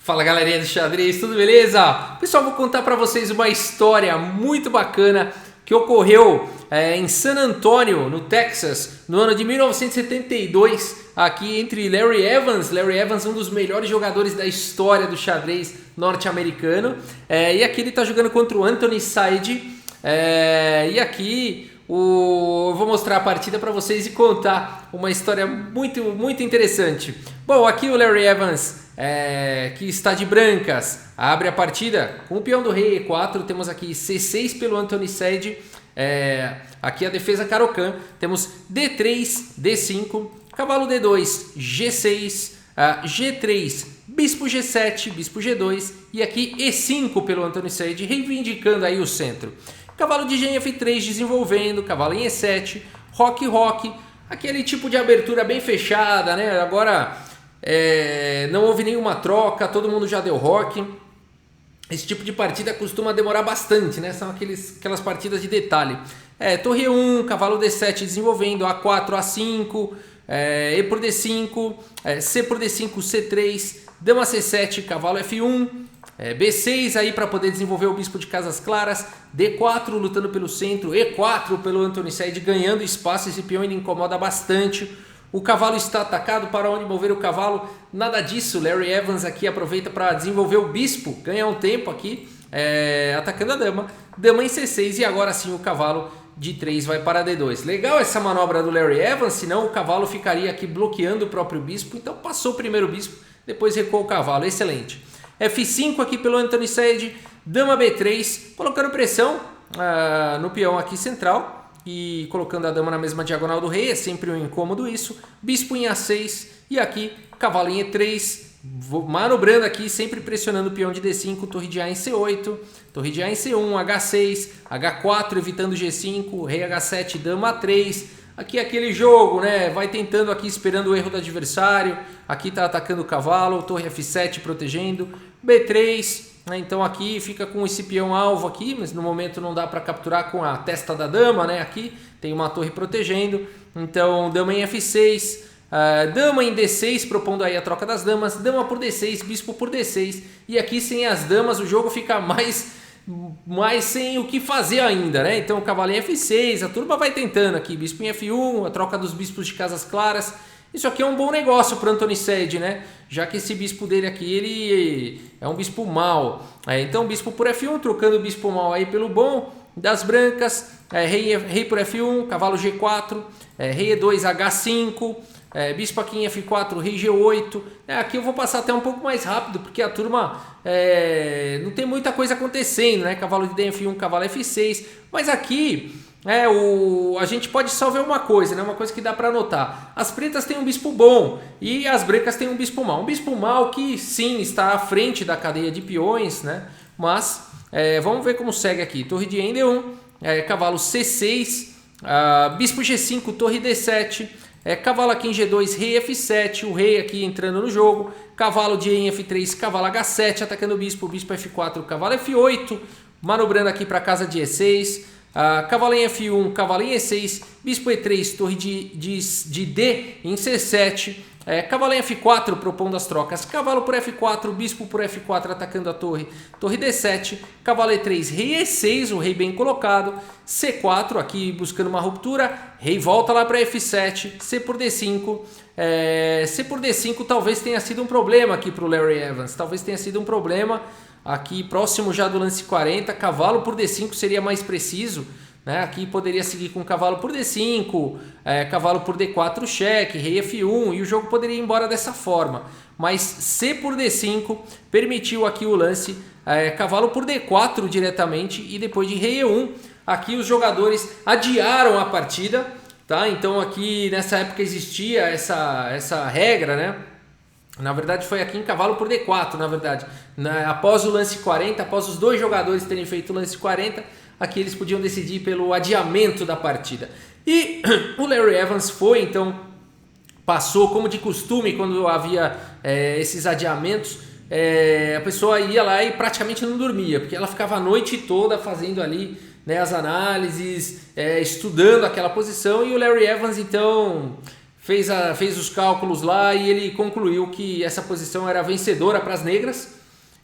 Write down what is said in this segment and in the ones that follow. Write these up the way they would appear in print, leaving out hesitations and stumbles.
Fala galerinha do xadrez, tudo beleza? Pessoal, vou contar para vocês uma história muito bacana que ocorreu em San Antonio, no Texas, no ano de 1972, aqui entre Larry Evans, um dos melhores jogadores da história do xadrez norte-americano, e aqui ele está jogando contra o Anthony Said, e aqui eu vou mostrar a partida para vocês e contar uma história muito interessante. Bom, aqui o Larry Evans, que está de brancas, abre a partida com o peão do rei E4, temos aqui C6 pelo Anthony Said, aqui a defesa Caro-Kann, temos D3, D5, cavalo D2, G6, G3, bispo G7, bispo G2 e aqui E5 pelo Anthony Said, reivindicando aí o centro. Cavalo de G em F3 desenvolvendo, cavalo em E7, roque, aquele tipo de abertura bem fechada, né? Agora não houve nenhuma troca, todo mundo já deu roque. Esse tipo de partida costuma demorar bastante, né? São aquelas partidas de detalhe. Torre E1, cavalo D7 desenvolvendo, A4, A5, E por D5, C por D5, C3, dama C7, cavalo F1, B6 aí para poder desenvolver o bispo de casas claras, D4 lutando pelo centro, E4 pelo Anthony Said ganhando espaço, esse peão ele incomoda bastante. O cavalo está atacado, para onde mover o cavalo? Nada disso, Larry Evans aqui aproveita para desenvolver o bispo, ganha um tempo aqui, atacando a dama, dama em C6 e agora sim o cavalo de 3 vai para D2. Legal essa manobra do Larry Evans, senão o cavalo ficaria aqui bloqueando o próprio bispo, então passou o primeiro bispo, depois recuou o cavalo, excelente. F5 aqui pelo Anthony Said, dama B3, colocando pressão no peão aqui central e colocando a dama na mesma diagonal do rei, é sempre um incômodo isso. Bispo em A6 e aqui cavalo em E3, manobrando aqui, sempre pressionando o peão de D5, torre de A em C8, torre de A em C1, H6, H4 evitando G5, rei H7, dama A3. Aqui é aquele jogo, né? Vai tentando aqui, esperando o erro do adversário. Aqui tá atacando o cavalo, torre F7 protegendo, B3, né? Então aqui fica com esse peão alvo aqui, mas no momento não dá para capturar com a testa da dama, né? Aqui tem uma torre protegendo, então dama em F6, dama em D6 propondo aí a troca das damas, dama por D6, bispo por D6 e aqui sem as damas o jogo fica mais sem o que fazer ainda, né? Então cavalo em F6, a turma vai tentando aqui, bispo em F1, a troca dos bispos de casas claras. Isso aqui é um bom negócio para Anthony Said, né? Já que esse bispo dele aqui, ele é um bispo mau. Então bispo por F1, trocando o bispo mau aí pelo bom das brancas, rei por F1, cavalo G4, rei E2, H5, bispo aqui em F4, rei G8. Aqui eu vou passar até um pouco mais rápido, porque a turma não tem muita coisa acontecendo, né? Cavalo de D em F1, cavalo F6. Mas aqui a gente pode só ver uma coisa, né? Uma coisa que dá para notar. As pretas têm um bispo bom e as brancas têm um bispo mau. Um bispo mau que sim está à frente da cadeia de peões, né? Mas vamos ver como segue aqui. Torre de D1, cavalo C6, bispo G5, torre D7. Cavalo aqui em G2, rei F7, o rei aqui entrando no jogo, cavalo de E em F3, cavalo H7, atacando o bispo F4, cavalo F8, manobrando aqui para casa de E6, cavalo em F1, cavalo em E6, bispo E3, torre de D em C7, cavalo em F4 propondo as trocas, cavalo por F4, bispo por F4 atacando a torre, torre D7, cavalo E3, rei E6, o rei bem colocado, C4 aqui buscando uma ruptura, rei volta lá para F7, C por D5, C por D5 talvez tenha sido um problema aqui para o Larry Evans, talvez tenha sido um problema aqui próximo já do lance 40, cavalo por D5 seria mais preciso, né? Aqui poderia seguir com cavalo por D5, cavalo por D4 cheque, rei F1 e o jogo poderia ir embora dessa forma. Mas C por D5 permitiu aqui o lance, cavalo por D4 diretamente e depois de rei E1. Aqui os jogadores adiaram a partida, tá? Então aqui nessa época existia essa regra, né? Na verdade foi aqui em cavalo por D4, na verdade. Após o lance 40, após os dois jogadores terem feito o lance 40, aqui eles podiam decidir pelo adiamento da partida. E o Larry Evans foi, então, passou como de costume quando havia esses adiamentos. A pessoa ia lá e praticamente não dormia, porque ela ficava a noite toda fazendo ali, né, as análises, estudando aquela posição. E o Larry Evans, então, fez os cálculos lá e ele concluiu que essa posição era vencedora para as negras.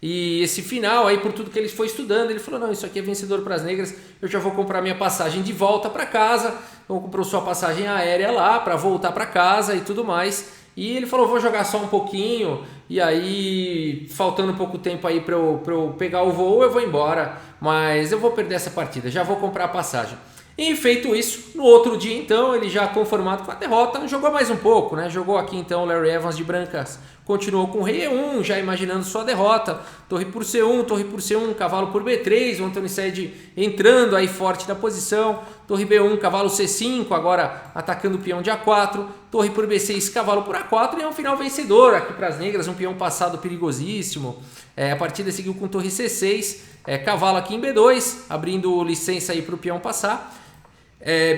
E esse final aí, por tudo que ele foi estudando, ele falou, não, isso aqui é vencedor para as negras, eu já vou comprar minha passagem de volta para casa. Então comprou sua passagem aérea lá para voltar para casa e tudo mais. E ele falou, vou jogar só um pouquinho, e aí faltando pouco tempo aí para eu pegar o voo, eu vou embora, mas eu vou perder essa partida, já vou comprar a passagem. E feito isso, no outro dia então, ele já conformado com a derrota, jogou mais um pouco, né? Jogou aqui então o Larry Evans de brancas, continuou com rei E1, já imaginando sua derrota, torre por C1, cavalo por B3, o Anthony Sede entrando aí forte na posição, torre B1, cavalo C5, agora atacando o peão de A4, torre por B6, cavalo por A4 e é um final vencedor aqui para as negras, um peão passado perigosíssimo. A partida seguiu com torre C6, cavalo aqui em B2, abrindo licença aí para o peão passar.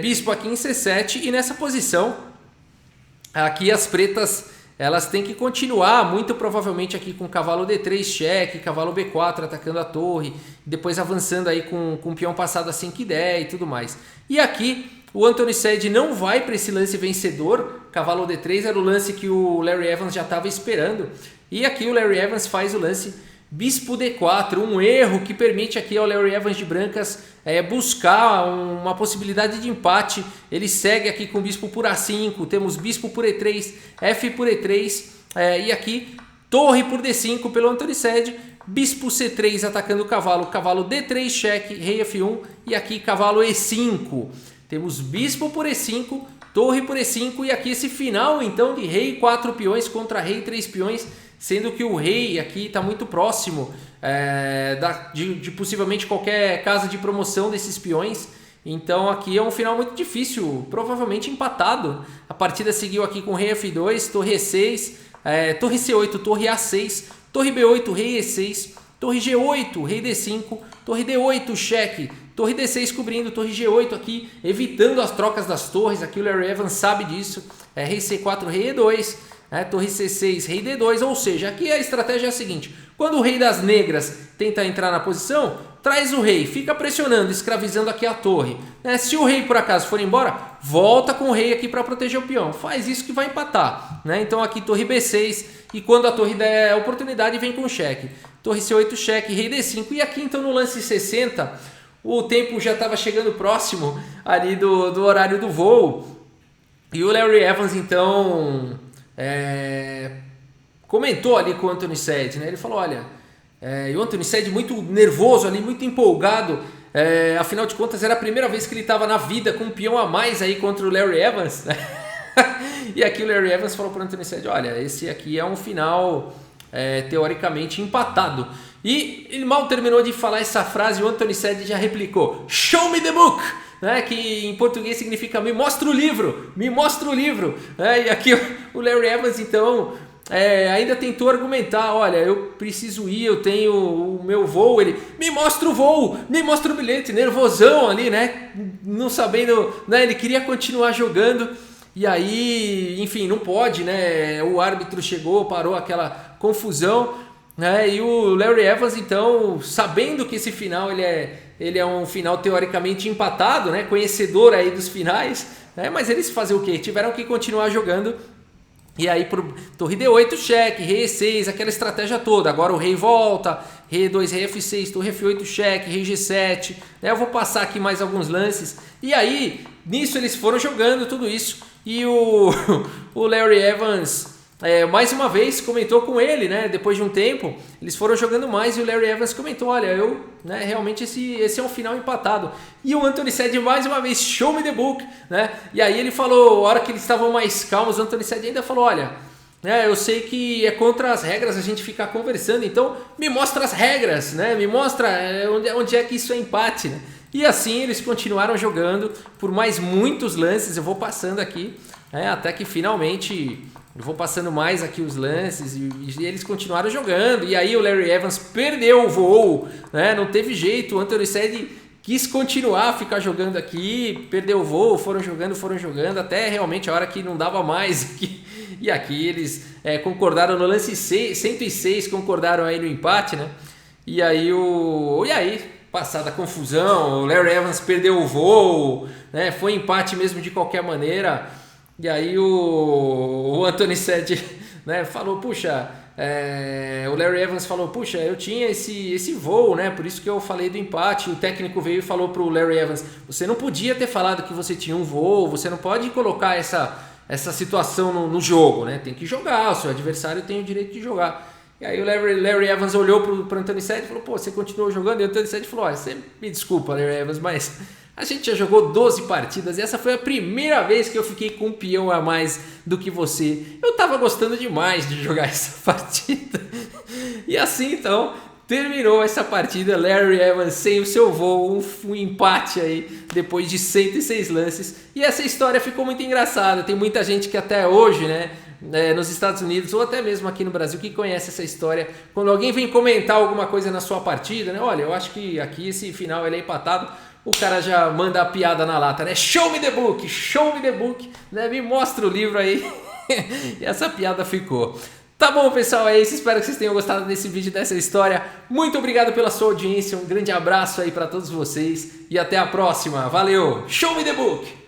Bispo aqui em C7 e nessa posição aqui as pretas elas têm que continuar muito provavelmente aqui com cavalo D3 cheque, cavalo B4 atacando a torre, depois avançando aí com o peão passado a 5 e 10 e tudo mais. E aqui o Anthony Sede não vai para esse lance vencedor, cavalo D3 era o lance que o Larry Evans já estava esperando e aqui o Larry Evans faz o lance Bispo D4, um erro que permite aqui ao Larry Evans de brancas buscar uma possibilidade de empate. Ele segue aqui com Bispo por A5, temos Bispo por E3, F por E3 e aqui Torre por D5 pelo Anthony Sede, Bispo C3 atacando o cavalo, cavalo D3 cheque, Rei F1 e aqui cavalo E5. Temos Bispo por E5, Torre por E5 e aqui esse final então de Rei 4 peões contra Rei 3 peões, sendo que o rei aqui está muito próximo de possivelmente qualquer casa de promoção desses peões. Então aqui é um final muito difícil, provavelmente empatado. A partida seguiu aqui com rei F2, torre E6, torre C8, torre A6, torre B8, rei E6, torre G8, rei D5, torre D8, cheque, torre D6 cobrindo, torre G8 aqui, evitando as trocas das torres. Aqui o Larry Evans sabe disso, rei C4, rei E2, torre C6, rei D2, ou seja, aqui a estratégia é a seguinte, quando o rei das negras tenta entrar na posição, traz o rei, fica pressionando, escravizando aqui a torre. Se o rei por acaso for embora, volta com o rei aqui para proteger o peão, faz isso que vai empatar. Então aqui torre B6 e quando a torre der oportunidade vem com cheque. Torre C8 cheque, rei D5 e aqui então no lance 60, o tempo já estava chegando próximo ali do horário do voo e o Larry Evans então... comentou ali com o Anthony Sede, né? Ele falou, olha, e o Anthony Sede muito nervoso ali, muito empolgado, afinal de contas era a primeira vez que ele estava na vida com um peão a mais aí contra o Larry Evans, né? E aqui o Larry Evans falou para o Anthony Sede, olha, esse aqui é um final teoricamente empatado. E ele mal terminou de falar essa frase, o Anthony Sede já replicou, show me the book! Que em português significa me mostra o livro, me mostra o livro. E aqui o Larry Evans então ainda tentou argumentar, olha, eu preciso ir, eu tenho o meu voo, ele me mostra o voo, me mostra o bilhete, nervosão ali, né? Não sabendo, né? Ele queria continuar jogando e aí, enfim, não pode, né? O árbitro chegou, parou aquela confusão, né? E o Larry Evans então, sabendo que esse final ele é um final teoricamente empatado, né? Conhecedor aí dos finais, né? Mas eles fazer o quê? Tiveram que continuar jogando. E aí por torre D8 cheque, rei E6, aquela estratégia toda. Agora o rei volta, rei E2, rei F6, torre F8 cheque, rei G7. Eu vou passar aqui mais alguns lances. E aí, nisso eles foram jogando tudo isso. E o Larry Evans... mais uma vez comentou com ele, né? Depois de um tempo, eles foram jogando mais e o Larry Evans comentou, olha, realmente esse é um final empatado. E o Anthony Sede mais uma vez, show me the book, né? E aí ele falou, a hora que eles estavam mais calmos, o Anthony Sede ainda falou, olha, eu sei que é contra as regras a gente ficar conversando, então me mostra as regras, né? Me mostra onde é que isso é empate, né? E assim eles continuaram jogando por mais muitos lances, eu vou passando aqui, até que finalmente... Eu vou passando mais aqui os lances e eles continuaram jogando. E aí o Larry Evans perdeu o voo, né? Não teve jeito. O Anthony Sede quis continuar, ficar jogando aqui, perdeu o voo, foram jogando, até realmente a hora que não dava mais. E aqui eles concordaram no lance 106, concordaram aí no empate, né? E aí, passada a confusão, o Larry Evans perdeu o voo, né? Foi empate mesmo de qualquer maneira. E aí o Anthony Sed, né, falou, puxa, o Larry Evans falou, puxa, eu tinha esse voo, né, por isso que eu falei do empate. O técnico veio e falou pro Larry Evans, você não podia ter falado que você tinha um voo, você não pode colocar essa situação no jogo, né, tem que jogar, o seu adversário tem o direito de jogar. E aí o Larry Evans olhou pro Anthony Sed e falou, pô, você continuou jogando? E o Anthony Sed falou, você me desculpa, Larry Evans, mas a gente já jogou 12 partidas e essa foi a primeira vez que eu fiquei com um peão a mais do que você. Eu tava gostando demais de jogar essa partida. E assim então terminou essa partida, Larry Evans sem o seu voo, um empate aí depois de 106 lances. E essa história ficou muito engraçada, tem muita gente que até hoje, né, nos Estados Unidos ou até mesmo aqui no Brasil que conhece essa história. Quando alguém vem comentar alguma coisa na sua partida, né, olha, eu acho que aqui esse final ele é empatado, o cara já manda a piada na lata, né? Show me the book, né? Me mostra o livro aí. E essa piada ficou. Tá bom, pessoal, é isso. Espero que vocês tenham gostado desse vídeo, dessa história. Muito obrigado pela sua audiência. Um grande abraço aí para todos vocês e até a próxima. Valeu! Show me the book!